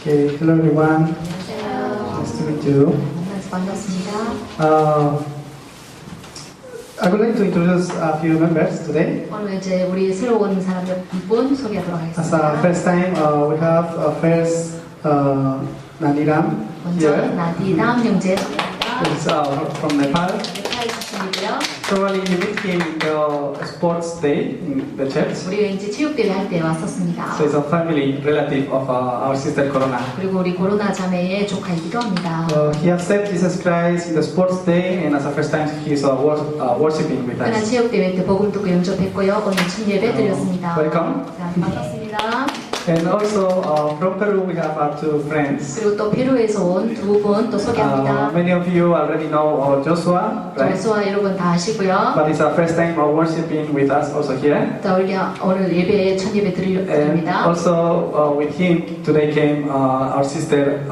Okay, hello everyone. 안녕하세요. Nice to meet you. 만나서 반갑습니다. I would like to introduce a few members today. 오늘 이제 우리 새로 온 사람 몇 분 소개하도록 As a 하겠습니다. first time, we have first Naniram 먼저 here. 나디남 형제 He's from Nepal. 네팔 출신이고요. Probably you meet him in the sports day in the church. 우리가 이제 체육대회 할 때 왔었습니다. So he's a family relative of our sister Corona. 그리고 우리 코로나 자매의 조카이기도 합니다. He accepted Jesus Christ in the sports day, and as a first time, he's worshiping with 그날 us. 체육대회 때 복음 듣고 영접했고요. 오늘 첫 예배 드렸습니다. Welcome. 자, 반갑습니다. And also from Peru, we have our two friends. 그리고 또 페루에서 온 두 분 또 소개합니다. Many of you already know Joshua, right? 조수아 여러분 다 아시고요. But it's our first time worshiping with us also here. 또 우리가 오늘 예배에 첫 예배 And 드립니다. also with him today came our sister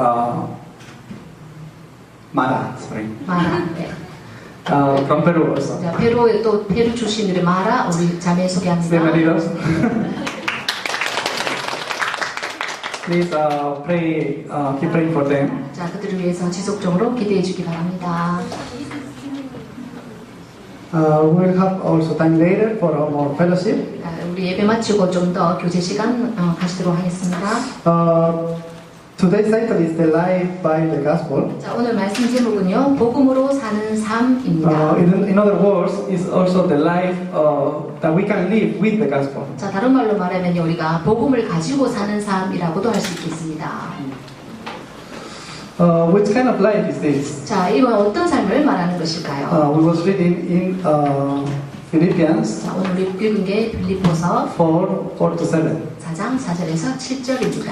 Mara, sorry, 마라. 네. from Peru also. 자, 페루에 또 페루 출신들의 마라 우리 자매 소개합니다. Bienvenidos. Please pray, keep praying for them. 자, 그들을 위해서 지속적으로 기도해 주기 바랍니다. We'll have also time later for more fellowship. 자, 우리 예배 마치고 좀 더 교제 시간 가지도록 하겠습니다. Today's title is The Life by the Gospel. 자, 오늘 말씀 제목은요, 복음으로 사는 삶입니다. In other words, it's also the life that we can live with the gospel. 자, 다른 말로 말하면 우리가 복음을 가지고 사는 삶이라고도 할 수 있겠습니다. Which kind of life is this? 자, 이건 어떤 삶을 말하는 것일까요? We was reading in Philippians 자, 오늘 우리 읽은 게 빌립보서 4:4-7. 4장 4절에서 7절입니다.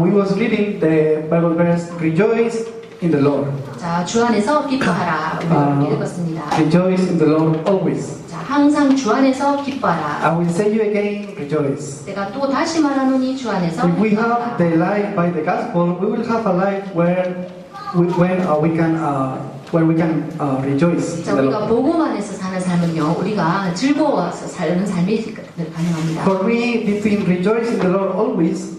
We was reading the Bible verse, Rejoice in the Lord. 자, 주 안에서 기뻐하라. 우리 이렇게 읽었습니다. Rejoice in the Lord always. 자, 항상 주 안에서 기뻐하라. I will say you again, rejoice. 내가 또 다시 말하노니 주 안에서 If we have 기뻐하라. the life by the gospel, we will have a life where we can rejoice. 자, in the 우리가 Lord. 복음 안에서 사는 삶은요, 우리가 즐거워서 사는 삶이 가능합니다. For me, between rejoice in the Lord always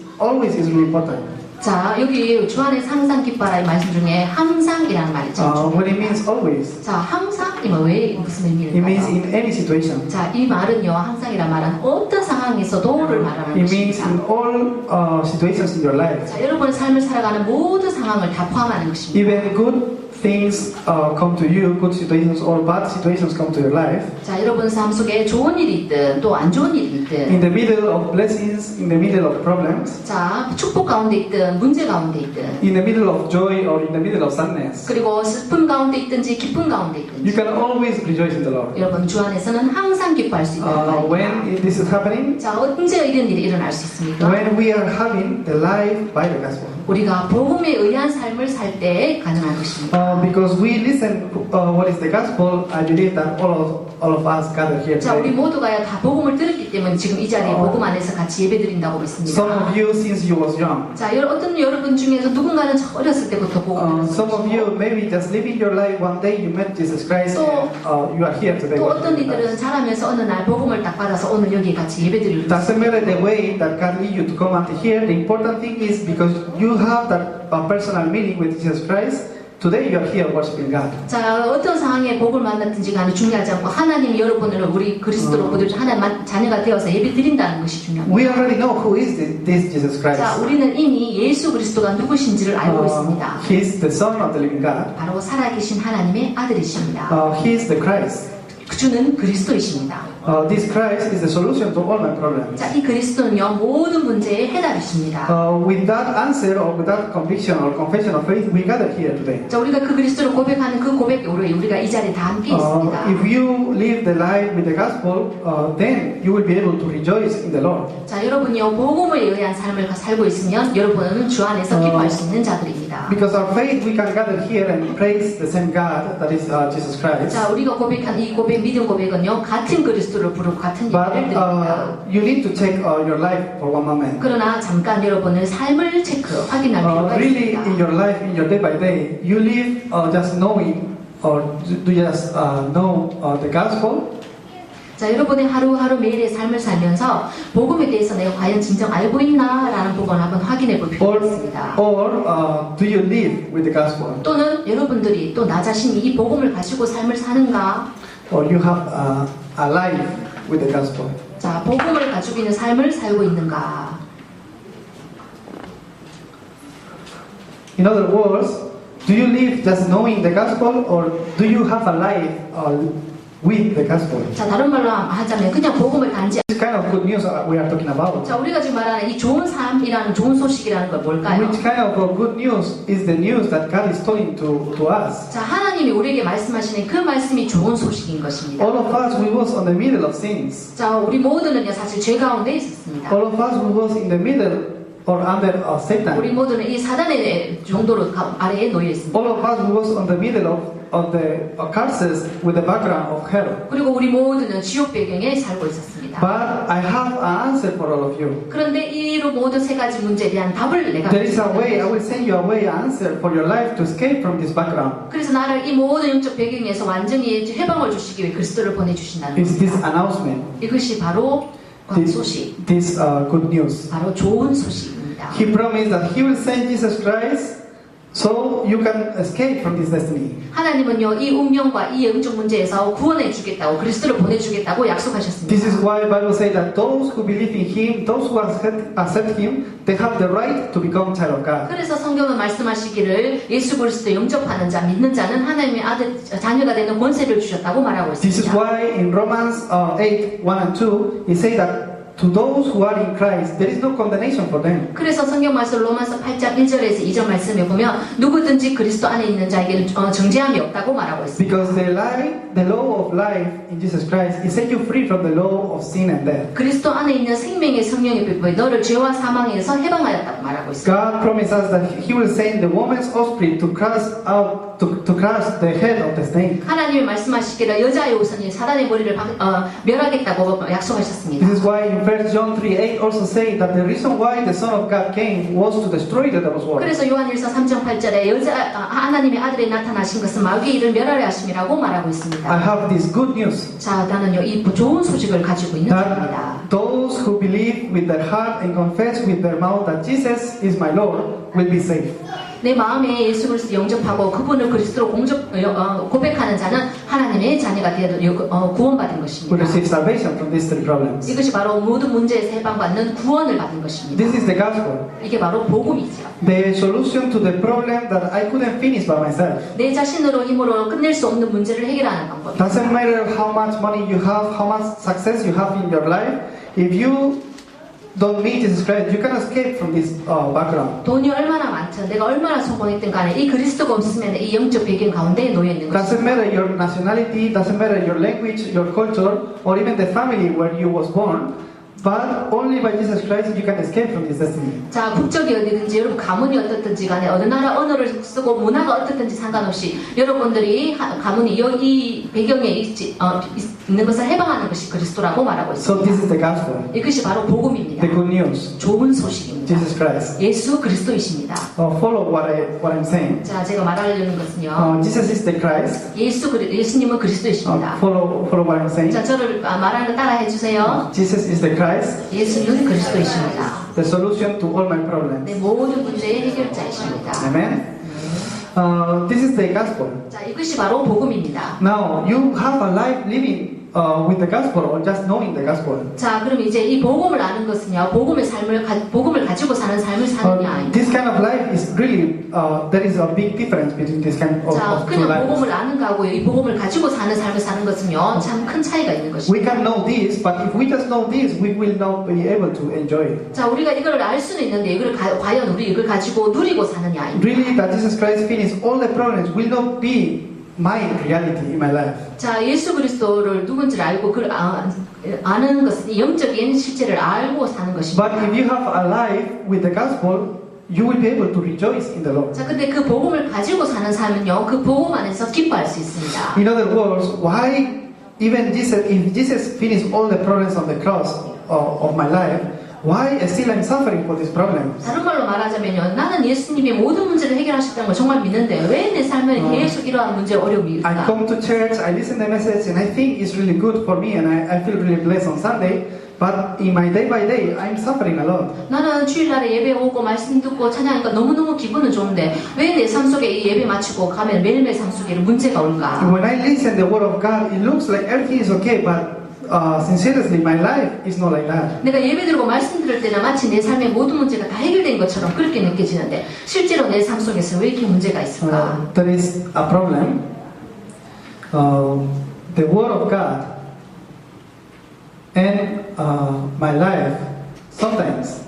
is really important. 자, 여기 주 안에서 항상 기뻐하라의 말씀 중에 항상이라는 말이 있죠. What it means always, 자, 항상이면 왜 무슨 it means 의미일까요? in any situation. 자, 이 말은요, 항상이란 말은 어떤 상황에서도를 말하는 It means 것입니다. in all situations in your life. 자, 여러분의 삶을 살아가는 모든 상황을 다 포함하는 것입니다. Even good things come to you, good situations or bad situations come to your life. 자, 여러분 삶 속에 좋은 일이 있든 또 안 좋은 일이 있든 In the middle of blessings, in the middle of problems, 자, 축복 가운데 있든 문제 가운데 있든 in the middle of joy or in the middle of sadness, 그리고 슬픔 가운데 있든지 기쁨 가운데 you 있든지 can always rejoice in the Lord. 여러분 주 안에서는 항상 기뻐할 수 있다는 When 말입니다. this is happening, 자, 언제 이런 일이 일어날 수 있습니까? when we are having the life by the gospel. 우리가 복음에 의한 삶을 살 때 가능한 것입니다. Because we listen what is the gospel, I believe that all of us gather here 자, 우리 today. 모두가 다 복음을 들었기 때문에 지금 이 자리에 복음 안에서 같이 예배 드린다고 믿습니다. Some of you since you was young. 자, 어떤 여러분 중에서 누군가는 어렸을 때부터 복음을 Some of you maybe just living your life one day you met Jesus Christ and you are here today. 또 어떤 worshiping with 이들은 us. 자라면서 어느 날 복음을 딱 받아서 오늘 여기 같이 예배 드리고 Doesn't matter the way that God lead you to come until here. The important thing is because you have that personal meeting with Jesus Christ. Today you are here worshiping God. 자, 어떤 상황에 복을 만났든지 간에 중요하지 않고 하나님이 여러분을 우리 그리스도로 보들 하나님 자녀가 되어서 예배 드린다는 것이 중요합니다. We already know who is this Jesus Christ. 자, 우리는 이미 예수 그리스도가 누구신지를 알고 있습니다. He is the Son of the living God. 바로 살아계신 하나님의 아들이십니다. He is the Christ. 주는 그리스도이십니다. This Christ is the solution to all my problems. 자, 이 그리스도는요 모든 문제의 해답이십니다. With that answer or with that conviction or confession of faith, we gather here today. 자, 우리가 그 그리스도를 고백하는 그 고백으로 우리가 이 자리에 다 함께 있습니다. If you live the life with the gospel, then you will be able to rejoice in the Lord. 자, 여러분이요 복음에 의한 삶을 살고 있으면 여러분은 주 안에서 기뻐할 수 있는 자들입니다. Because our faith, we can gather here and praise the same God that is Jesus Christ. 자, 우리가 고백한 이 고백, 믿음 고백은요 같은 그리스도를 부르고 같은 But 예배를 드립니다. you need to check your life for one moment. 그러나 잠깐 여러분의 삶을 확인할 필요가 Really, in 있습니다. your life, in your day by day, you live just knowing or do you just know the gospel? 자, 여러분의 하루하루 매일의 삶을 살면서 복음에 대해서 내가 과연 진정 알고 있나라는 부분을 한번 확인해 볼 필요가 있습니다. Or do you live with the gospel? 또는 여러분들이 또 나 자신이 이 복음을 가지고 삶을 사는가? Or you have a life with the gospel? 자, 복음을 가지고 있는 삶을 살고 있는가? In other words, do you live just knowing the gospel, or do you have a life with the gospel? 자, 다른 말로 하자면 그냥 복음을 단지 This kind of good news we are talking about. 자, 우리가 지금 말하는 이 좋은 삶이라는 좋은 소식이라는 건 뭘까요? Which kind of good news is the news that God is telling to us? 자, 하나님이 우리에게 말씀하시는 그 말씀이 좋은 소식인 것입니다. All of us, we was on the middle of sins. 자, 우리 모두는요 사실 죄 가운데 있었습니다. All of us, we was in the middle or under of 우리 Satan. 모두는 이 사단의 정도로 아래에 놓여 있습니다. All of us, we was on the middle of the curses with the background of hell. 그리고 우리 모두는 지옥 배경에 살고 있었습니다. But I have an answer for all of you. 그런데 이 모든 세 가지 문제에 대한 답을 내가 There is a way, I 가지고 will 있습니다. send you a way, an answer for your life to escape from this background. 그래서 나를 이 모든 영적 배경에서 완전히 해방을 주시기 위해 그리스도를 보내주신다는 It's this 것입니다. announcement, 이것이 바로 소식, this good news. 바로 좋은 소식입니다. He promised that He will send Jesus Christ so you can escape from this destiny. 하나님은요 이 운명과 이 영적 문제에서 구원해 주겠다고 그리스도를 보내주겠다고 약속하셨습니다. This is why the Bible says that those who believe in Him, those who accept Him, they have the right to become child of God. 그래서 성경은 말씀하시기를 예수 그리스도 영접하는 자, 믿는 자는 하나님의 아들, 자녀가 되는 권세를 주셨다고 말하고 This is 있습니다. why in Romans 8, 1 and 2, He says that to those who are in Christ, there is no condemnation for them. 그래서 성경 말씀 로마서 8장 1절에서 2절 말씀에 보면 누구든지 그리스도 안에 있는 자에게는 정죄함이 없다고 말하고 있습니다. Because the law of life in Jesus Christ, He set you free from the law of sin and death. 그리스도 안에 있는 생명의 성령의 빛이 너를 죄와 사망에서 해방하였다고 말하고 있습니다. God promised us that He will send the woman's offspring to crush out, to crush the head of the snake. 하나님이 말씀하시기를 여자의 우선이 사단의 머리를 멸하겠다고 약속하셨습니다. This is why in 1 John 3:8 also say that the reason why the Son of God came was to destroy the devil's work. 그래서 요한일서 3장 8절에 하나님의 아들이 나타나신 것은 마귀의 일을 멸하려 하심이라고 말하고 I 있습니다. have this good news 자, 나는요 이 좋은 소식을 가지고 있는 자입니다. that those who believe with their heart and confess with their mouth that Jesus is my Lord will be saved. 내 마음에 예수 그리스도 영접하고 그분을 그리스도로 고백하는 자는 하나님의 자녀가 되어 구원받은 Will 것입니다. receive salvation from these three problems. 이것이 바로 모든 문제에서 해방받는 구원을 받은 것입니다. This is the gospel. 이게 바로 복음이죠. The solution to the problem that I couldn't finish by myself. 내 자신으로 힘으로 끝낼 수 없는 문제를 해결하는 방법입니다. Doesn't matter how much money you have, how much success you have in your life. If you don't meet Jesus Christ, you can escape from this background. 돈이 얼마나 많든 내가 얼마나 성공했든 간에 이 그리스도가 없으면 이 영적 배경 가운데 놓여 있는 Doesn't 것입니다. matter your nationality, doesn't matter your language, your culture, or even the family where you was born. But only by Jesus Christ you can escape from this destiny. 자, 국적이 어디든지 여러분 가문이 어떻든지 간에 어느 나라 언어를 쓰고 문화가 어떻든지 상관없이 여러분들이 가문이 이 배경에 있는 것을 해방하는 것이 그리스도라고 말하고 So 있습니다. this is the gospel, 이것이 바로 복음입니다. the good news. 좋은 소식입니다. Jesus Christ. 예수 그리스도이십니다. Follow what I'm saying. 자, 제가 말하려는 것은요. Jesus is the Christ. 예수님은 그리스도이십니다. Follow what I'm saying. 자, 저를 말하는 거 따라해 주세요. Jesus is the Christ. 예수는 그리스도이십니다. The solution to all my 내 problems. 모든 문제의 해결자이십니다. Amen. This is the gospel. 자, 이것이 바로 복음입니다. Now you have a life living with the gospel or just knowing the gospel. 자, 그럼 이제 이 복음을 아는 것은요, 복음을 가지고 사는 삶을 사느냐. This kind of life is really there is a big difference between this kind 자, of two 그냥 lives. 복음을 아는 거하고요, 이 복음을 가지고 사는 삶을 사는 것은요, 참 큰 차이가 있는 We 것입니다. can know this, but if we just know this, we will not be able to enjoy it. 자, 우리가 이걸 알 수는 있는데 과연 우리 이걸 가지고 누리고 사느냐. Really, that Jesus Christ finished all the problems will not be my reality in my life. 자, 예수 그리스도를 누군지를 알고 아는 것은 이 영적인 실체를 알고 사는 것입니다. But if you have a life with the gospel, you will be able to rejoice in the Lord. 자, 근데 그 복음을 가지고 사는 삶은요, 그 복음 안에서 기뻐할 수 있습니다. In other words, why even Jesus, if Jesus finished all the problems on the cross of my life, why still I'm suffering for these problems? 다른 말로 말하자면요, 나는 예수님이 모든 문제를 해결하셨다는 걸 정말 믿는데 왜 내 삶에는 계속 이러한 문제 어려움이 I 있을까? come to church, I listen to the message, and I think it's really good for me, and I feel really blessed on Sunday. But in my day by day, I'm suffering a lot. 나는 주일날에 예배 오고 말씀 듣고 찬양하니까 너무너무 기분은 좋은데 왜 내 삶 속에 이 예배 마치고 가면 매일매일 삶 속에 문제가 올까? When I listen to the Word of God, it looks like everything is okay, but sincerely, my life is not like that. 내가 예배 드리고 말씀 들을 때는 마치 내 삶의 모든 문제가 다 해결된 것처럼 그렇게 느껴지는데 실제로 내 삶 속에서 왜 이렇게 문제가 있을까? There is a problem. The Word of God and my life sometimes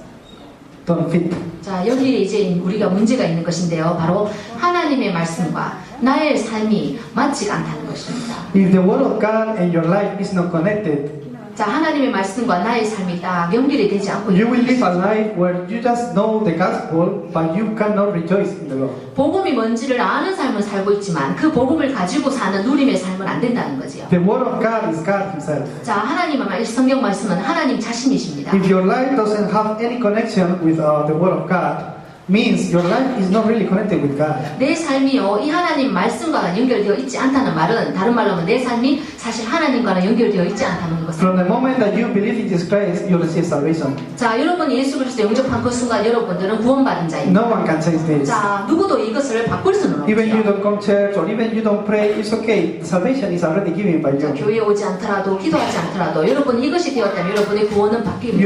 don't fit. 자, 여기에 이제 우리가 문제가 있는 것인데요. 바로 하나님의 말씀과 나의 삶이 맞지가 않다는 것입니다. If the Word of God and your life is not connected, 자, 하나님의 말씀과 나의 삶이 딱 연결이 되지 않고 you will live a life where you just know the gospel, but you cannot rejoice in the Lord. 복음이 뭔지를 아는 삶을 살고 있지만 그 복음을 가지고 사는 누림의 삶은 안 된다는 거지요. The Word of God is God Himself. 자, 하나님의 성경 말씀은 하나님 자신이십니다. If your life doesn't have any connection with the Word of God, means your life is not really connected with God. 내 삶이요, 이 하나님 말씀과는 연결되어 있지 않다는 말은 다른 말로 하면 내 삶이 사실 하나님과는 연결되어 있지 않다는 것입니다. From the moment that you believe in Jesus Christ, you receive salvation. 자, 여러분이 예수 그리스도 영접한 그 순간 여러분들은 구원받은 자입니다. No one can change this. 자, 누구도 이것을 바꿀 수는 Even you 없죠. don't come church or even you don't pray, it's okay. Salvation is already given by 자, you. 교회에 오지 않더라도 기도하지 않더라도 여러분 이것이 되었다면 여러분의 구원은 바뀝니다.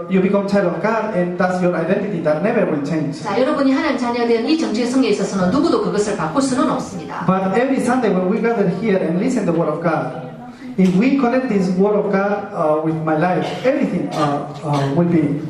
You become child of God, and that's your identity that never will change. 자, 여러분이 하나님 자녀가 된 이 정체성에 있어서는 누구도 그것을 바꿀 수는 없습니다. But every Sunday when we gather here and listen to the Word of God, if we connect this Word of God with my life, everything will be.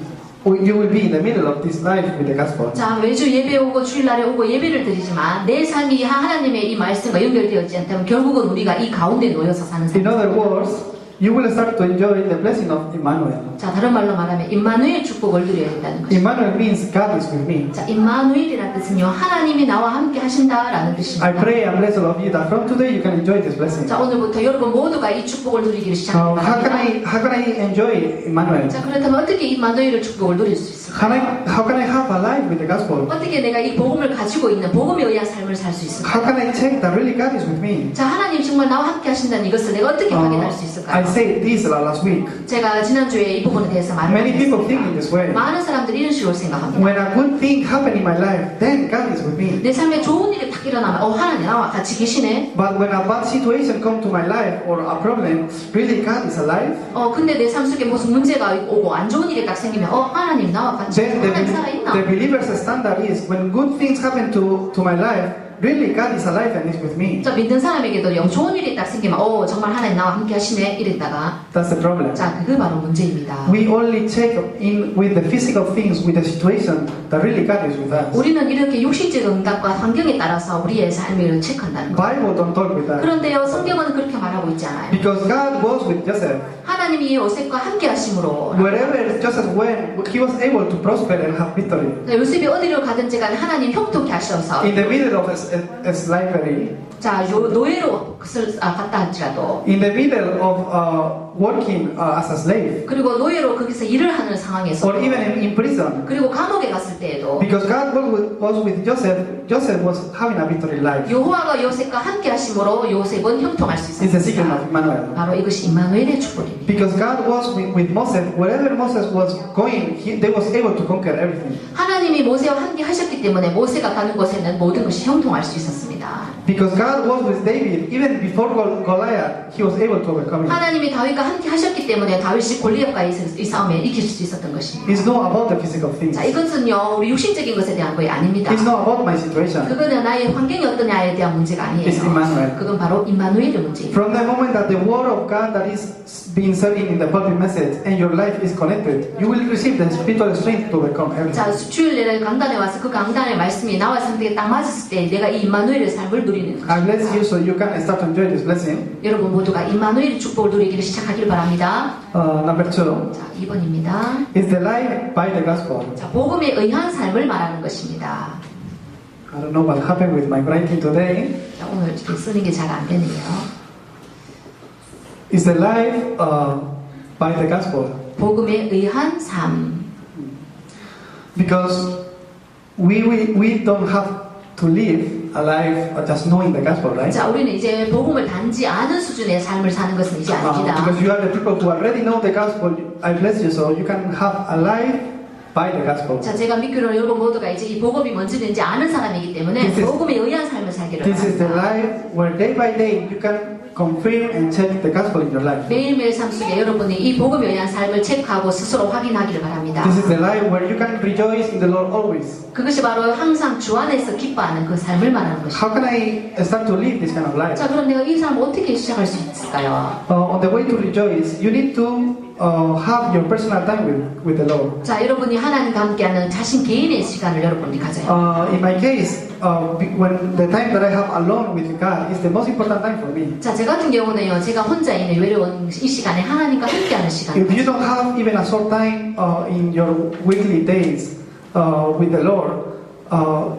You will be in the middle of this life with the gospel. 자, 매주 예배 오고 주일날에 오고 예배를 드리지만 내 삶이 하나님의 이 말씀과 연결되어있지 않다면 결국은 우리가 이 가운데 놓여서 사는 In 삶. other words, you will start to enjoy the blessing of Emmanuel. 자, 다른 말로 말하면 임마누엘 축복을 누려야 된다는 것입니다. Emmanuel means God is with me. 자, 임마누엘이라는 뜻은요, 하나님이 나와 함께 하신다라는 I 뜻입니다. pray and bless all of you that from today you can enjoy this blessing. 자, 오늘부터 여러분 모두가 이 축복을 누리기를 시작합니다. How can I enjoy Emmanuel? 자, 그렇다면 어떻게 임마누엘의 축복을 누릴 수 있을까? How can I have a life with the gospel? 어떻게 내가 이 복음을 가지고 있는 복음에 의한 삶을 살 수 How 있을까? can I check that really God is with me? 자, 하나님 정말 나와 함께 하신다는 이것을 내가 어떻게 확인할 수 I 있을까요? said this last week. 제가 지난주에 이 부분에 대해서 Many people think 말을 in this way. 많은 사람들이 이런 식으로 생각합니다. When a good thing happens in my life, then God is with me. 내 삶에 좋은 일이 딱 일어나면 하나님 나와 같이 계시네. But when a bad situation comes to my life or a problem, really God is alive? 근데 내 삶 속에 무슨 문제가 오고 안 좋은 일이 딱 생기면 하나님 나와 같이 Then 하나님 살아있나? the believer's standard is when good things happen to my life, really God is alive and is with me. 자, 믿는 사람에게도 좋은 일이 딱 생기면 정말 하나님 나와 함께 하시네 이랬다가 That's the problem. 자, 그게 바로 문제입니다. We only check in with the physical things, with the situation, that really God is with us. 우리는 이렇게 육신적 응답과 환경에 따라서 우리의 삶을 체크한다는 거예요. Bible don't talk with that. 그런데요, 성경은 그렇게 말하고 있지 않아요. Because God was with Joseph. 하나님이 요셉과 함께 하심으로 Wherever Joseph went, he was able to prosper and have victory. 요셉이 어디로 가든지 간에 하나님 형통케 하셔서 In the middle of a slavery, 자, 노예로 갔다 할지라도 in the middle of working as a slave, 그리고 노예로 거기서 일을 하는 상황에서 or even in prison, 그리고 감옥에 갔을 때에도 because God was with Joseph, Joseph was having a victory life. 여호와가 요셉과 함께 하심으로 요셉은 형통할 수 It's the secret of 있었습니다. Emmanuel. 바로 이것이 임마누엘의 축복입니다. Because God was with Moses, wherever Moses was going, they was able to conquer everything. 하나님이 모세와 함께 하셨기 때문에 모세가 가는 곳에는 모든 것이 형통할 수 있었습니다. Because God was with David, even before Goliath, he was able to overcome it. 하나님이 다윗과 함께 하셨기 때문에 다윗이 골리앗과의 이 싸움에 이길 수 있었던 것입니다. It's not about the physical things. 자, 이것은요, 우리 육신적인 것에 대한 것이 아닙니다. It's not about my situation. 그거는 나의 환경이 어떠냐에 대한 문제가 아니에요. It's Emmanuel. 그건 바로 임마누엘의 문제입니다. From the moment that the word of God that is being said in the pulpit message and your life is connected, you will receive the spiritual strength to overcome everything. 자, 주일날 강단에 와서 그 강단의 말씀이 나와 상대에 딱 맞았을 때 내가 이 임마누엘의 삶을 누리는 거죠. I bless you so you can start to enjoy this blessing. 여러분 모두가 임마누엘의 축복을 누리기를 시작하길 바랍니다. Number 2 자, 2번입니다. is the life by the gospel. 자, 복음에 의한 삶을 말하는 것입니다. I don't know what happened with my writing today. 자, 오늘 이렇게 쓰는 게 잘 안 되네요. Is the life by the gospel. 복음에 의한 삶. Because we don't have to live a life just knowing the gospel, right? 자, 우리는 이제 복음을 단지 아는 수준의 삶을 사는 것은 이제 아닙니다. Because you are the people who already know the gospel, I bless you, so you can have a life by the gospel. 자, 제가 믿기로는 여러분 모두가 이제 이 복음이 뭔지는 아는 사람이기 때문에 복음에 의한 삶을 살기를 This is the 바랍니다. life where day by day you can confirm and check the gospel in your life. 매일매일 삶 속에 여러분이 이 복음에 의한 삶을 체크하고 스스로 확인하기를 바랍니다. This is the life where you can rejoice in the Lord always. 그것이 바로 항상 주 안에서 기뻐하는 그 삶을 말하는 것입니다. How can I start to live this kind of life? 자, 그럼 내가 이 삶을 어떻게 시작할 수 있을까요? On the way to rejoice, you need to have your personal time with the Lord. 자, 여러분이 하나님과 함께하는 자신 개인의 시간을 여러분이 가져야 In my case, when the time that I have alone with God is the most important time for me. 자, 제 같은 경우는요, 제가 혼자 있는 외로운 이 시간에 하나님과 함께하는 시간. If you don't have even a short time in your weekly days with the Lord,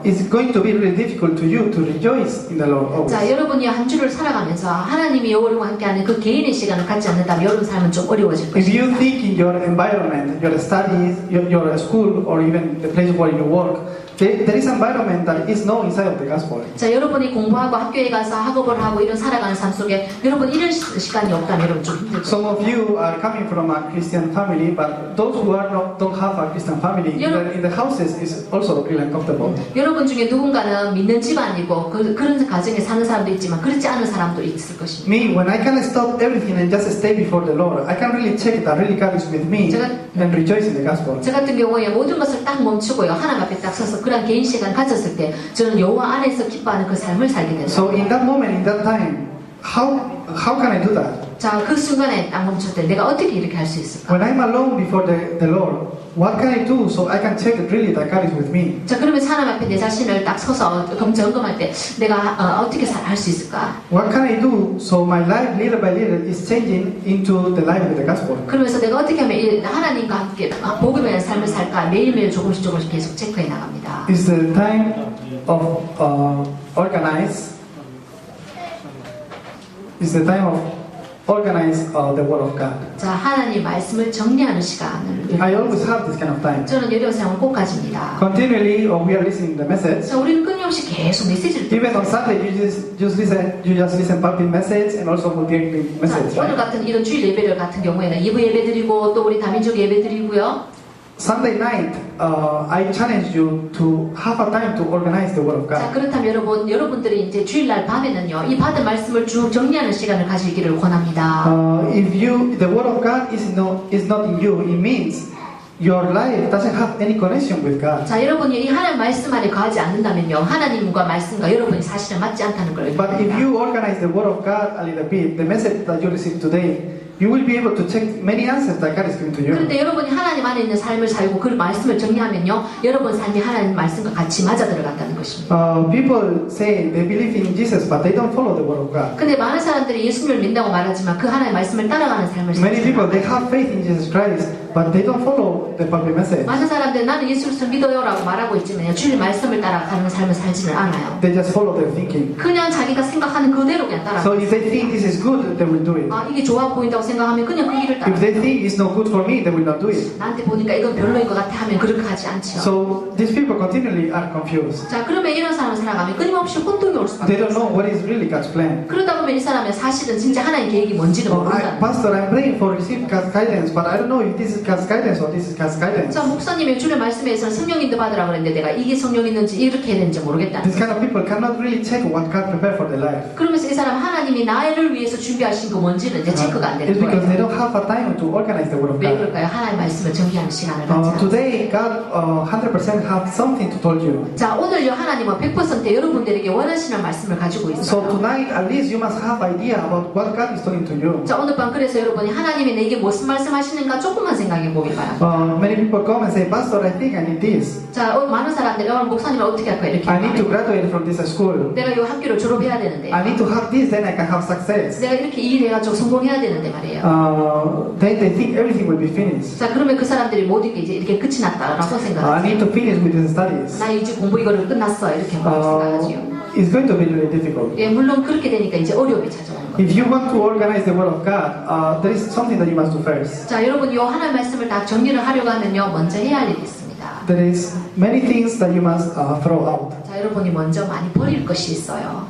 it's going to be really difficult to you to rejoice in the Lord always. 자, 여러분이 한 주를 살아가면서 하나님이 여러분과 함께하는 그 개인의 시간을 갖지 않는다면 여러분 삶은 좀 어려워질 If 것입니다. you think in your environment, your studies, your school, or even the place where you work, there is an environment that is not inside of the gospel. 자, 여러분이 공부하고 학교에 가서 학업을 하고 이런 살아가는 삶 속에 여러분 이런 시간이 없다면 여러분 좀 힘들 거예요. Some of you are coming from a Christian family, but those who don't have a Christian family in the houses is also really uncomfortable. 여러분 중에 누군가는 믿는 집안이고 그런 가정에 사는 사람도 있지만 그렇지 않은 사람도 있을 것입니다. Me, when I can stop everything and just stay before the Lord, I can really check that really God is with me and rejoice in the gospel. 저 같은 경우에 모든 것을 딱 멈추고요. 하나님 앞에 딱 서서 그런 개인 시간 가졌을 때 저는 여호와 안에서 기뻐하는 그 삶을 살게 됩니다. So in that moment, in that time, how can I do that? 자, 그 순간에 딱 멈출 때 내가 어떻게 이렇게 할 수 있을까? When I'm alone before the Lord, what can I do so I can check really that God is with me? 자, 그러면 하나님 앞에 내 자신을 딱 서서 점검할 때 내가 어떻게 할 수 있을까? What can I do so my life little by little is changing into the life with the gospel? 그러면서 내가 어떻게 하면 하나님과 함께 복음에 대한 삶을 살까? 매일매일 조금씩 계속 체크해 나갑니다. It's the time of organize. It's the time of organize the Word of God. 자, 하나님 말씀을 정리하는 시간을 I always have this kind of time. 저는 여러 사람을 꼭 가집니다. Continually, we are listening to the message. 자, 우리는 끊임없이 계속 메시지를 Even on 듣고 Sunday, you just listen pulpit message and also multi message. 자, 오늘 Right? 같은 이런 주일 예배를 같은 경우에는 2부 예배 드리고 또 우리 다민족 예배 드리고요. Sunday night, I challenge you to have a time to organize the Word of 자, God. 그렇다면 여러분들이 이제 주일날 밤에는요, 이 받은 말씀을 쭉 정리하는 시간을 가지기를 권합니다. If the Word of God is not in you, it means your life doesn't have any connection with God. 자, 여러분이 이 하나님 말씀 안에 거하지 않는다면요, 하나님과 말씀과 여러분이 사실은 맞지 않다는 걸 But if 알겠습니다. you organize the Word of God a little bit, the message that you receive today, you will be able to check many answers that God is giving to you. 그런데 여러분이 하나님 안에 있는 삶을 살고 그 말씀을 정리하면요, 여러분 삶이 하나님 말씀과 같이 맞아 들어간다는 것입니다. People say they believe in Jesus, but they don't follow the Word of God. 근데 많은 사람들이 예수님을 믿는다고 말하지만 그 하나님 말씀을 따라가는 삶을 Many people, 살지 they have faith in Jesus Christ, but they don't follow the public message. 많은 사람들은 나는 예수를 믿어요라고 말하고 있지만 주님 말씀을 따라가는 삶을 살지는 않아요. They just follow their thinking. 그냥 자기가 생각하는 그대로 그냥 So 따라가요. if they think this is good, they will do it. 아, 이게 좋아 보인다고 생각하면 그냥 그 길을 If 따라. they think it's not good for me, they will not do it. 나한테 보니까 이건 별로인 것 같아 하면 그렇게 하지 않지요. So these people continually are confused. 자, 그러면 이런 사람을 살아가면 끊임없이 혼동이 올 수밖에 They don't know 없어요. what is really God's plan. 그러다 보면 이 사람은 사실은 진짜 하나님 계획이 뭔지를 모른다는 거예요. Pastor, I'm praying for receive God's guidance, but I don't know if this is God's guidance or this is God's guidance. 자, 목사님이 주의 말씀에서는 성령님도 받으라 그랬는데 내가 이게 성령이는지 이렇게 해야 되는지 모르겠다는 These kind of people cannot really check what God prepared for their life. 그러면서 이 사람 하나님이 나를 위해서 준비하신 그 뭔지는 이제 체크가 안 되는 It's because they 거예요. don't have a time to organize the Word of 왜 God. 그럴까요? 하나님 말씀을 정리하는 시간을 갖지 않아요. Today, God 100% have something to tell you. 자, 오늘요 하나님은 100% 여러분들에게 원하시는 말씀을 가지고 So 있어요. tonight, at least you must have idea about what God is talking to you. 자, 오늘 밤 그래서 여러분이 하나님이 내게 무슨 말씀하시는가 조금만 생각해 보길 바랍니다. Many people come and say, Pastor, I think I need this. 자, 많은 사람들이 오늘 목사님을 어떻게 할 거야 이렇게 I need to 말해요. graduate from this school. 내가 이 학교를 졸업해야 되는데 I need to have this, then I can have success. 내가 이렇게 일 해가지고 성공해야 되는데 말이에요. Then they think everything will be finished. 자, 그러면 그 사람들이 모든 게 이제 이렇게 끝이 났다라고 I 생각하세요. need to finish with these studies. 나 이제 공부 이거를 끝났어 이렇게 생각하지요. it's going to be really difficult. 예, 물론 그렇게 되니까 이제 어려움이 찾아오는 거예요. If you want to organize the Word of God, there is something that you must do first. 자, 여러분 요 하나님 말씀을 다 정리를 하려고 하면요, 먼저 해야 할 일이 있습니다. There is many things that you must throw out. 자, 여러분이 먼저 많이 버릴 것이 있어요.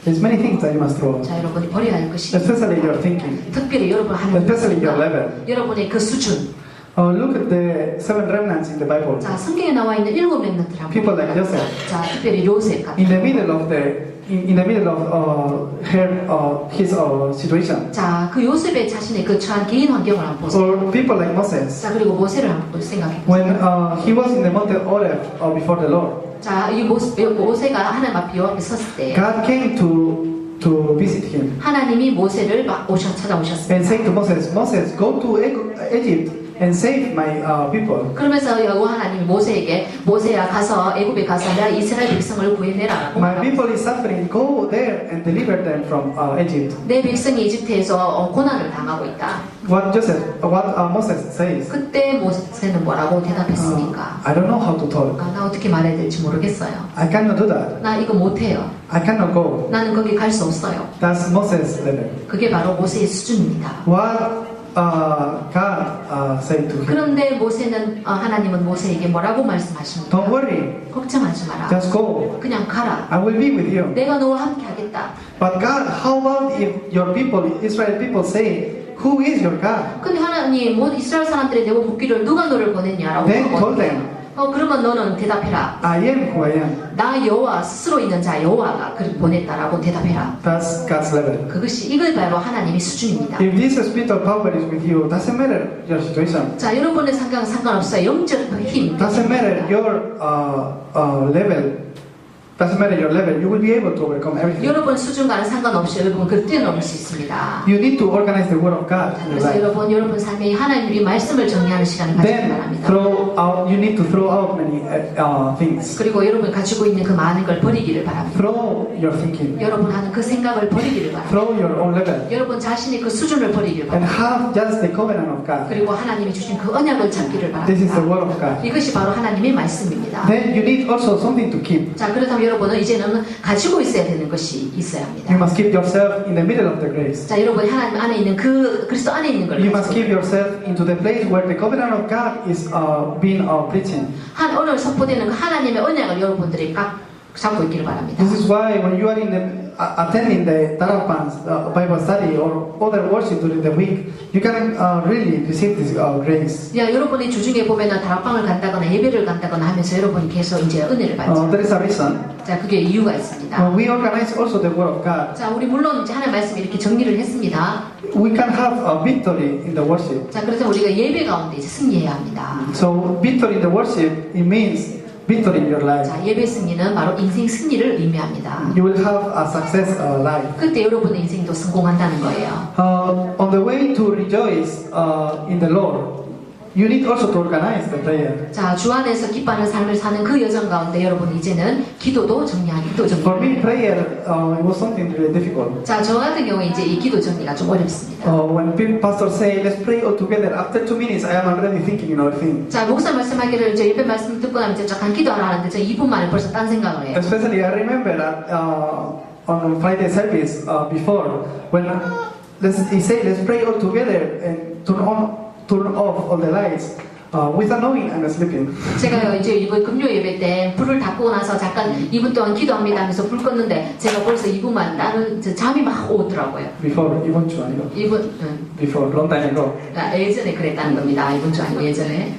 There's many things that you must throw out, 자, 여러분이 버려야 할 것이 especially your thinking, 특별히 여러분 하나님 especially your 말씀과 level. 여러분의 그 수준. Look at the 7 remnants in the Bible. 자, 성경에 나와 있는 7 렘넌트를 한번 People like 볼까요? Joseph. 자, 특별히 요셉 같은 In the middle of his situation, 자, 그 요셉의 자신의 그 처한 개인 환경을 한번 보세요. or people like Moses, 자, 그리고 모세를 한번 생각해 when 보세요. he was in the mountain Horeb before the Lord, 자, 이 모세가 하나님 앞에 요 앞에 섰을 때 God came to visit him 하나님이 모세를 찾아오셨습니다. and said to Moses, Moses, go to Egypt and save my people. 그러면서 여호와 하나님이 모세에게 모세야 가서 애굽에 가서 내가 이스라엘 백성을 구해내라라고 My people is suffering. Go there and deliver them from Egypt. 내 백성이 이집트에서 고난을 당하고 있다. What Moses says. 그때 모세는 뭐라고 대답했습니까? I don't know how to talk. 나 어떻게 말해야 될지 모르겠어요. I cannot do that. 나 이거 못해요. I cannot go. 나는 거기 갈 수 없어요. That's Moses' level. 그게 바로 모세의 수준입니다. What God said to him. 그런데 모세는 하나님은 모세에게 뭐라고 말씀하십니까? Don't worry. 걱정하지 마라. Just go. 그냥 가라. I will be with you. 내가 너와 함께 하겠다. But God, how about if your people, Israel people, say, who is your God? 근데 하나님 이스라엘 사람들이 내가 묻기를 누가 너를 보냈냐라고 Then told 물어보는데 them, 그러면 너는 대답해라. I am who I am. 나 여호와 스스로 있는 자 여호와가 그를 보냈다라고 대답해라. That's God's level. 그것이 이걸 바로 하나님의 수준입니다. If this spiritual power is with you, doesn't matter your situation. 자, 여러분의 상황은 상관없어요. 영적 힘. Doesn't matter your level. Doesn't matter your level. You will be able to overcome everything. 여러분 수준과는 상관없이 여러분 그를 뛰어넘을 수 있습니다. You need to organize the Word of God in your 그래서 life. 여러분 삶에 하나님의 말씀을 정리하는 시간을 가지기 Then 바랍니다. you need to throw out many things. 그리고 여러분 가지고 있는 그 많은 걸 버리기를 바랍니다. Throw your thinking. 여러분 하는 그 생각을 버리기를 바랍니다. Throw your own level. 여러분 자신의 그 수준을 버리기를 And 바랍니다. have just the covenant of God. 그리고 하나님이 주신 그 언약을 잡기를 This is the 바랍니다. Word of God. 이것이 바로 하나님의 말씀입니다. Then you need also something to keep. 자, 그렇다면 여러분은 이제는 가지고 있어야 되는 것이 있어야 You 합니다. must keep yourself in the middle of the grace. 자, 여러분 하나님 안에 있는 그 그리스도 안에 있는 걸 You must 가지고 keep yourself into the place where the covenant of God is being preaching. 오늘 선포되는 그 하나님의 언약을 여러분들이 각 잡고 있기를 바랍니다. This is why when you are attending the Tarapan's Bible study or other worship during the week, you can really receive this grace. 야, 여러분이 주중에 보면은 다락방을 간다거나 예배를 간다거나 하면서 여러분이 계속 이제 은혜를 받죠. There is a reason. 자, 그게 이유가 있습니다. We organize also the Word of God. 자, 우리 물론 이제 하나님 말씀 이렇게 정리를 했습니다. We can have a victory in the worship. 자, 그래서 우리가 예배 가운데 이제 승리해야 합니다. So victory in the worship, it means victory in your life. 자, 예배 승리는 바로 인생 승리를 의미합니다. You will have a success life. 그때 여러분의 인생도 성공한다는 거예요. On the way to rejoice in the Lord, you need also to organize the prayer. 자, 주 안에서 기뻐하는 삶을 사는 그 여정 가운데 여러분 이제는 기도도 정리하기, 기도 For me, 정리. prayer it was something really difficult. 자, 저 같은 경우에 이제 이 기도 정리가 좀 어렵습니다. When pastors say, let's pray all together, after 2 minutes, I am already thinking another thing. 자, 목사 말씀하기를 이제 예배 말씀 듣고 나면 이제 잠깐 기도하라 하는데 저 2분 만에 벌써 딴 생각을 해요. Especially, I remember that on Friday service before, when he said, let's pray all together and turn off all the lights. Without knowing, I'm sleeping. 제가 이제 이번 금요 예배 때 불을 다 끄고 나서 잠깐 2분 동안 기도합니다 하면서 불 껐는데 제가 벌써 2분만 나는 잠이 막 오더라고요. Before, 이번 주 아니고. 2분, Before, long time ago. 예전에 그랬다는 겁니다. 이번 주 아니고 예전에.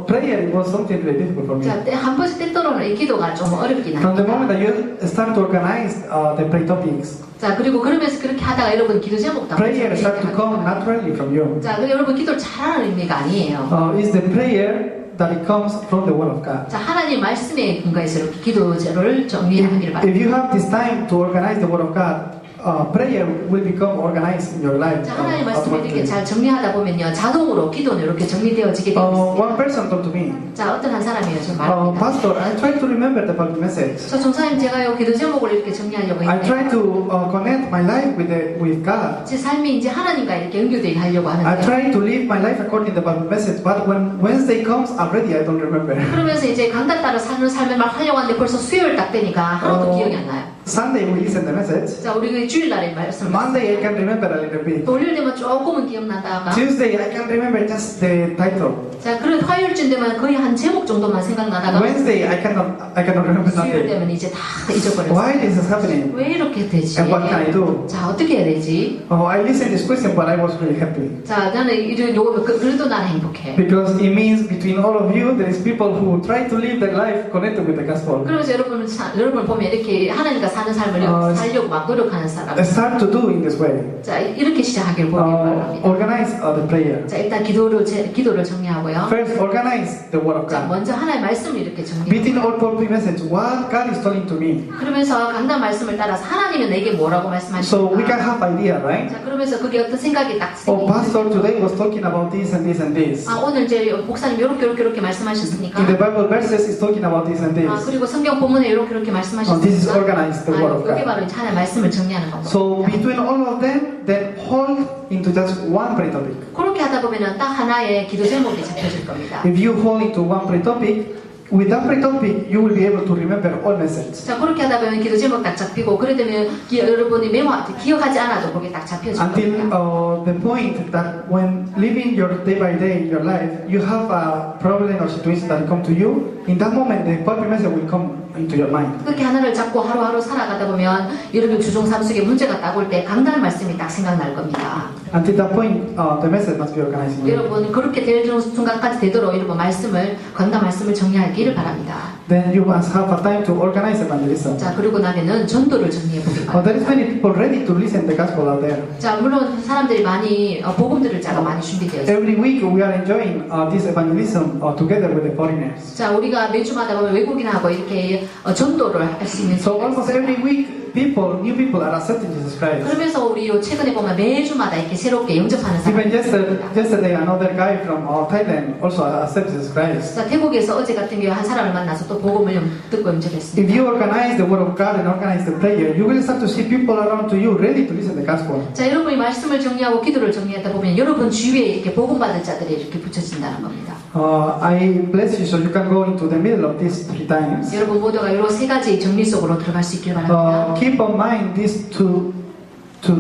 Prayer was something really difficult for me. 자, 한 번씩 때때로는 이 기도가 좀 어렵긴 From the moment 합니다. that you start to organize the prayer topics, 자, 그리고 그러면서 그렇게 하다가 여러분 기도 제목도 prayer start to come naturally from you. 자, 그 여러분 기도를 잘하는 의미가 아니에요. Is the prayer that it comes from the Word of God. 자, 하나님 말씀에 근거해서 이렇게 기도를 정리하기를 If 바랍니다. you have this time to organize the Word of God, prayer will become organized in your life. 자, 하나님 말씀을 이렇게 automatically. 잘 정리하다 보면요, 자동으로 기도는 이렇게 정리되어지게 되어 있습니다. One person told to me, 자, 어떤 한 사람이요, 저 말합니다. Pastor, I try to remember the Bible message. 저 종사님 제가요 기도 제목을 이렇게 정리하려고 I try 했는데 to connect my life with God. 제 삶이 이제 하나님과 이렇게 연결되게 하려고 I 하는데 try to live my life according to the Bible message, but when Wednesday comes, already I don't remember. 그러면서 이제 강단 따라 사는 삶을 막 하려고 하는데 벌써 수요일 딱 되니까 하나도 기억이 안 나요. Sunday we listen the message. 자, 우리 그 주일날에 말씀을 Monday I can remember a little bit. 또 월요일 되면 조금은 기억나다가 Tuesday I can remember just the title. 자, 그런 화요일쯤 되면 거의 한 제목 정도만 생각나다가 Wednesday I cannot remember 수요일 nothing. 되면 이제 다 잊어버렸어요. Why this is happening? 왜 이렇게 되지? And what can I do? 자, 어떻게 해야 되지? I listened this question, but I was really happy 자, 나는 이런 요거 그래도 나는 행복해. because it means between all of you there is people who try to live their life connected with the gospel. 그러면서 여러분 보면 이렇게 하나님과 사는 삶을 살려고 막 노력하는 사람. Start to do in this way. 자, 이렇게 시작하길 보길 바랍니다. Organize the prayer. 자, 일단 기도를 정리하고요. First, organize the Word of 자, God. 먼저 하나의 말씀을 이렇게 정리해요. Between all pulpit message, what God is telling to me. 그러면서 강단 말씀을 따라서 하나님은 내게 뭐라고 So we can 말씀하십니까? have idea, right? 자, 그러면서 그게 어떤 생각이 딱 Oh, 생기고 Pastor today was talking about this and this and this. 아, 오늘 이제 목사님 이렇게 말씀하셨으니까 In the Bible verses is talking about this and 아, this. 그리고 성경 본문에 이렇게 This is 말씀하셨으니까 organized the Word of 이게 God. 바로 이제 하나의 말씀을 정리하는 겁니다. So between all of them, then hold into just one prayer topic. 그렇게 하다 보면은 딱 하나의 기도 제목이 잡혀질 겁니다. If you hold into one prayer topic, with that prayer topic, you will be able to remember all message. 자, 그렇게 하다 보면 기도 제목 딱 잡히고 그래 되면 여러분이 기억하지 않아도 그게 딱 잡혀질 Until 겁니다. the point that when living your day by day your life, you have a problem or situation that come to you. In that moment, the pulpit message will come into your mind. 그렇게 하나를 잡고 하루하루 살아가다 보면 여러분 주종 삶 속에 문제가 딱 올 때 강단 말씀이 딱 생각날 겁니다. Until that point, the message must be organized in you. 여러분 그렇게 될 순간까지 되도록 여러분 강단 말씀을 정리하기를 바랍니다. Then you must have a time to organize evangelism. 자, 그리고 나면은 전도를 정리해 보기 There is 바랍니다. many people ready to listen the gospel out there. 자, 물론 사람들이 많이 복음 들을 자가 많이 준비되어 있습니다. Every week we are enjoying this evangelism together with the foreigners. 자, 우리가 매주마다 보면 외국인하고 이렇게 전도를 할 수 있는 So almost every week, new people are accepting Jesus Christ. 그러면서 우리 요 최근에 보면 매주마다 이렇게 새롭게 영접하는 Even 사람이 yesterday, another guy from Thailand also accepted Jesus Christ. 자, 태국에서 어제 같은 경우에 한 사람을 만나서 또 복음을 듣고 If 영접했습니다. you organize the Word of God and organize the prayer, you will start to see people around to you ready to listen to the gospel. 자, 여러분이 말씀을 정리하고 기도를 정리하다 보면 여러분 주위에 이렇게 복음 받을 자들이 이렇게 붙여진다는 겁니다. I bless you so you can go into the middle of these 3 times. 여러분 모두가 이런 세 가지 정리 속으로 들어갈 수 있길 바랍니다. Keep in mind these two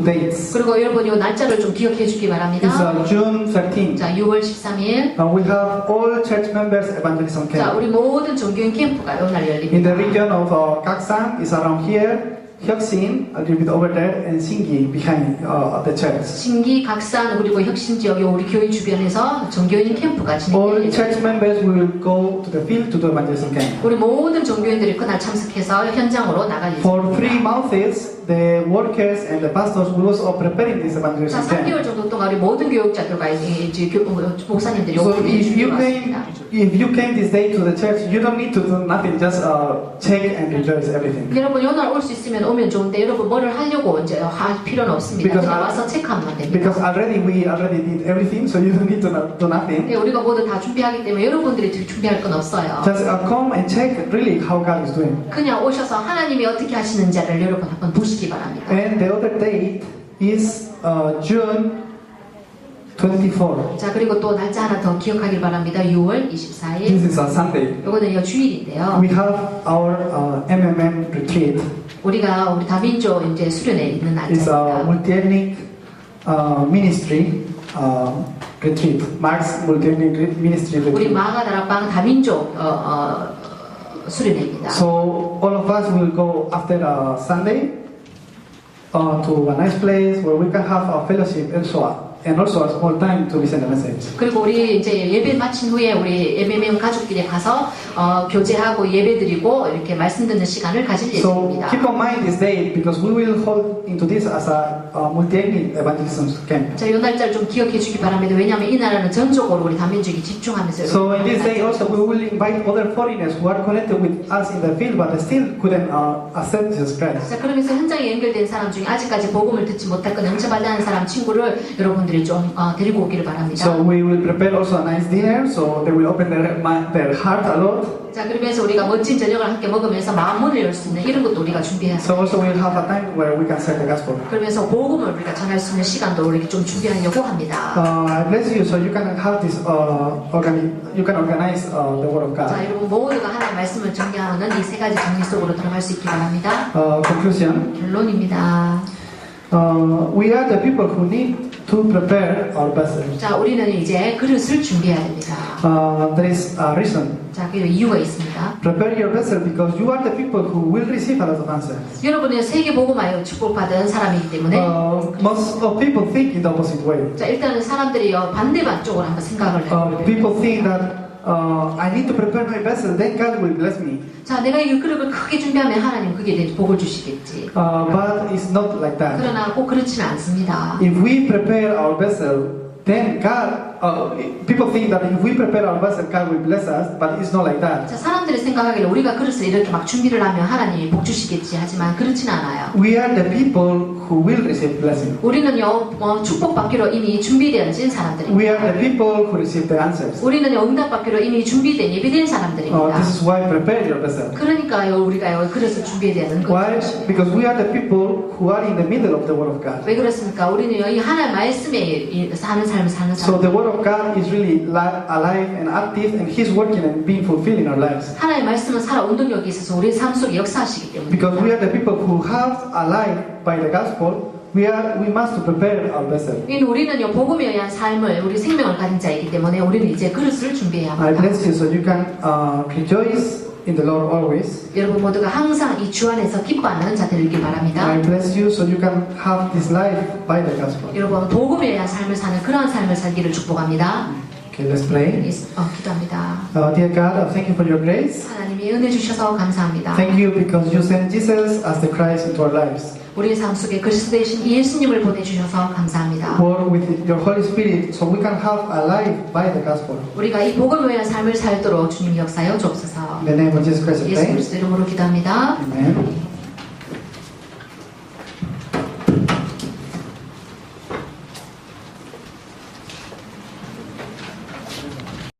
dates. 그리고 여러분 이 날짜를 좀 기억해 주기 It's 바랍니다. June 13th. 자, 6월 13일. We have all church members evangelism 자, camp. 우리 모든 종교인 캠프가 오늘 In the 열립니다. region of Gaksan is around here, Hyoksin a little bit over there, and Singi behind the church. 신기, 각산, 그리고 혁신 지역 우리 교회 주변에서 종교인 캠프가 All 진행됩니다. church members will go to the field to do evangelism camp. 우리 모든 종교인들이 그날 참석해서 현장으로 나갈 For 예정입니다. 3 months, the workers and the pastors will also preparing this 자, evangelism 3개월 camp. 정도 동안 우리 모든 교육자들과 이제 목사님들이 So 오픈해 if 주기로 you 하십니다. came this day to the church, you don't need to do nothing, just check and rejoice everything. 여러분 오늘 올 수 있으면 오면 좋은데 여러분 뭐를 하려고 이제 할 필요는 없습니다. Because 그냥 와서 체크하면 됩니다. Because we already did everything, so you don't need to do nothing. 네, 우리가 모두 다 준비하기 때문에 여러분들이 준비할 건 없어요. Just come and check really how God is doing. 그냥 오셔서 하나님이 어떻게 하시는지를 여러분 한번 보시기 바랍니다. And the other date is June 24. 자, 그리고 또 날짜 하나 더 기억하길 바랍니다. 6월 This 24일. is a Sunday. 요거는 주일인데요. We have our MMM retreat. 우리가 우리 다민족 이제 수련회 있는 It's a 날짜입니다. multi-ethnic ministry retreat. Mark's multi-ethnic ministry 우리 retreat. 마가다락방 다민족 수련회입니다. So all of us will go after Sunday to a nice place where we can have a fellowship also and also a small time to listen the message. 그리고 우리 이제 예배 마친 후에 우리 예배명 가족끼리 가서 교제하고 예배드리고 이렇게 말씀 듣는 시간을 가질 So 예정입니다. keep in mind this day because we will hold into this as a multi-ethnic evangelism camp. 자, 이 날짜를 좀 기억해 주기 바랍니다. 왜냐하면 이 나라는 전적으로 우리 다민족이 집중하면서 So in this day also we will invite other foreigners who are connected with us in the field but still couldn't accept Jesus Christ. 자, 그러면서 현장에 연결된 사람 중에 아직까지 복음을 듣지 못했거나 영접하지 않은 사람 친구를 여러분들이 좀 데리고 오기를 바랍니다. So we will prepare also a nice dinner so they will open their heart a lot. 자, 그러면서 우리가 멋진 저녁을 함께 먹으면서 마음 문을 열 수 있는 이런 것도 우리가 준비해야 So 합니다. also we will have a time where we can share the gospel. 그러면서 복음을 우리가 전할 수 있는 시간도 우리 좀 준비하려고 합니다. I bless you so you can have this you can organize the word of 자, God. 여러분 모두가 하나의 말씀을 정리하는 이 세 가지 정리 속으로 들어갈 수 있기 바랍니다. Conclusion. 결론입니다. We are the people who need to prepare our vessels. 자, 우리는 이제 그릇을 준비해야 됩니다. There is a reason. 자, 그 이유가 있습니다. Prepare your vessel because you are the people who will receive a lot of answers. 여러분은 세계 복음화에 축복받은 사람이기 때문에 Most of people think in the opposite way. 자, 일단은 사람들이 반대반 쪽으로 한번 생각을 해요. People think that I need to prepare my vessel, then God will bless me. 자, 내가 이 그릇을 크게 준비하면 하나님 그게 대해 복을 주시겠지. But it's not like that. 그러나 꼭 그렇지는 않습니다. If we prepare our vessel, then God, people think that if we prepare our vessel, God will bless us, but it's not like that. 자, 사람들이 생각하기를 우리가 그릇을 이렇게 막 준비를 하면 하나님이 복 주시겠지 하지만 그렇지는 않아요. We are the people who will receive blessing. 우리는요 축복받기로 이미 준비되어진 We 사람들입니다. are the people who receive the answers. 우리는요 응답받기로 이미 준비된 예비된 사람들입니다. This is why prepare your vessel. 그러니까요 우리가요 그릇을 준비해야 되는 Why? 거죠. Because we are the people who are in the middle of the Word of God. 왜 그렇습니까? 우리는요 이 하나의 말씀에 사는 삶을 사는 So 사람. the Word of God is really alive and active, and He's working and being fulfilled in our lives. 하나의 말씀은 살아 운동력이 있어서 우리의 삶 속에 역사하시기 때문에. Because we are the people who have alive by the gospel, we must prepare our vessel. 우리는요 복음에 의한 삶을 우리 생명을 가진 자이기 때문에 우리는 이제 그릇을 준비해야 I 합니다. bless you so you can rejoice in the Lord always. 여러분 모두가 항상 이 주 안에서 기뻐하는 자 되길 바랍니다. I bless you so you can have this life by the gospel. 여러분 복음에 의한 삶을 사는 그러한 삶을 살기를 축복합니다. Okay, let's pray. 기도합니다. Dear God, thank you for your grace. 하나님이 은혜 주셔서 감사합니다. Thank you because you sent Jesus as the Christ into our lives. 우리의 삶 속에 그리스도 대신 예수님을 보내주셔서 감사합니다. Work with your Holy Spirit so we can have a life by the gospel. 우리가 이 복음에 의한 삶을 살도록 주님 역사여 주옵소서. In the name of Jesus Christ, I 예수 pray. 그리스도 이름으로 기도합니다. Amen.